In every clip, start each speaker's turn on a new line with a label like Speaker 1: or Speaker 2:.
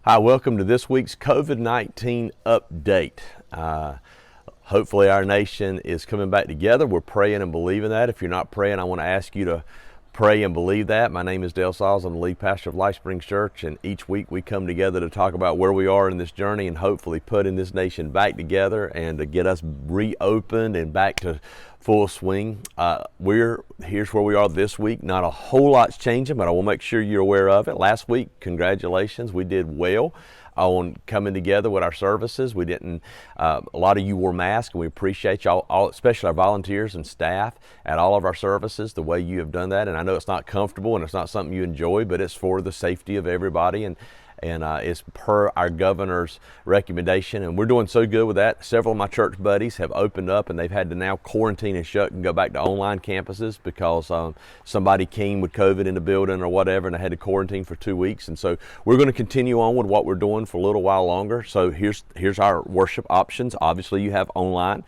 Speaker 1: Hi, welcome to this week's COVID-19 update. Hopefully our nation is coming back together. We're praying and believing that. If you're not praying, I want to ask you to pray and believe that. My name is Dale Sauls. I'm the lead pastor of Life Springs Church, and each week we come together to talk about where we are in this journey and hopefully putting this nation back together and to get us reopened and back to full swing. Here's where we are this week. Not a whole lot's changing, but I will make sure you're aware of it. Last week, congratulations, we did well on coming together with our services. We didn't, a lot of you wore masks, and we appreciate y'all, especially our volunteers and staff at all of our services, the way you have done that. And I know it's not comfortable and it's not something you enjoy, but it's for the safety of everybody. And it's per our governor's recommendation, and we're doing so good with that. Several of my church buddies have opened up, and they've had to now quarantine and shut and go back to online campuses because somebody came with COVID in the building or whatever, and they had to quarantine for 2 weeks. And so we're going to continue on with what we're doing for a little while longer. So here's our worship options. Obviously, you have online.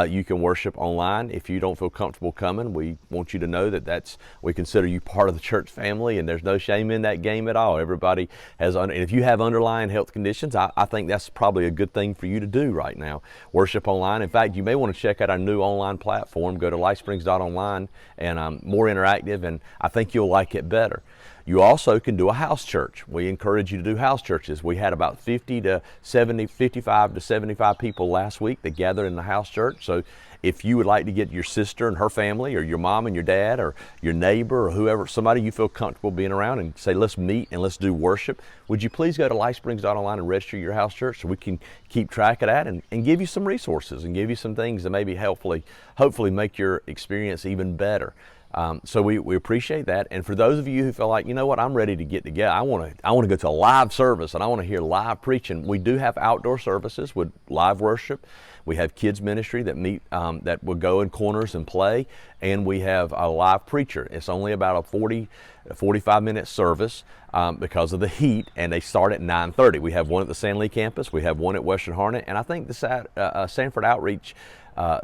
Speaker 1: You can worship online. If you don't feel comfortable coming, we want you to know that we consider you part of the church family, and there's no shame in that game at all. Everybody has, and if you have underlying health conditions, I think that's probably a good thing for you to do right now. Worship online. In fact, you may want to check out our new online platform. Go to lifesprings.online, and more interactive, and I think you'll like it better. You also can do a house church. We encourage you to do house churches. We had about 55 to 75 people last week that gathered in the house church. So if you would like to get your sister and her family, or your mom and your dad, or your neighbor, or whoever, somebody you feel comfortable being around, and say, let's meet and let's do worship, would you please go to lifesprings.online and register your house church so we can keep track of that and give you some resources and give you some things that maybe hopefully make your experience even better. So we appreciate that. And for those of you who feel like, you know what, I'm ready to get together, I want to go to a live service and I want to hear live preaching, we do have outdoor services with live worship. We have kids ministry that meet, that will go in corners and play. And we have a live preacher. It's only about a 45-minute service because of the heat, and they start at 9:30. We have one at the San Lee campus. We have one at Western Harnett. And I think the Sanford Outreach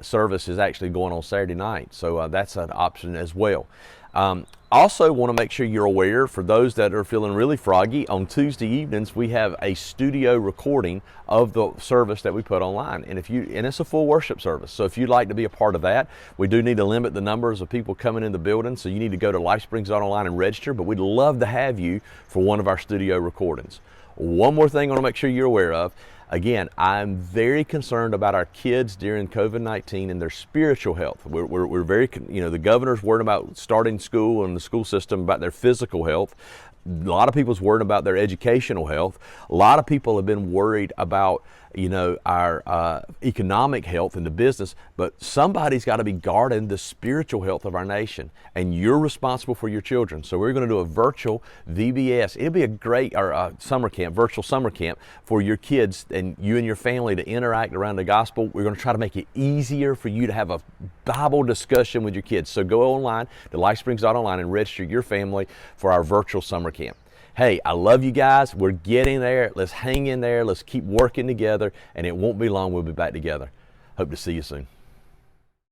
Speaker 1: service is actually going on Saturday night, so that's an option as well. Also want to make sure you're aware, for those that are feeling really froggy, on Tuesday evenings we have a studio recording of the service that we put online, and it's a full worship service. So if you'd like to be a part of that, we do need to limit the numbers of people coming in the building, so you need to go to LifeSprings.online and register, but we'd love to have you for one of our studio recordings. One more thing I want to make sure you're aware of. Again, I'm very concerned about our kids during COVID-19 and their spiritual health. We're very, the governor's worried about starting school and the school system about their physical health. A lot of people's worried about their educational health. A lot of people have been worried about, our economic health and the business, but somebody's got to be guarding the spiritual health of our nation, and you're responsible for your children. So we're going to do a virtual VBS. It'll be a great summer camp, virtual summer camp for your kids and you and your family to interact around the gospel. We're going to try to make it easier for you to have a Bible discussion with your kids. So go online to LifeSprings.online and register your family for our virtual summer camp. Hey, I love you guys. We're getting there. Let's hang in there. Let's keep working together, and it won't be long. We'll be back together. Hope to see you soon.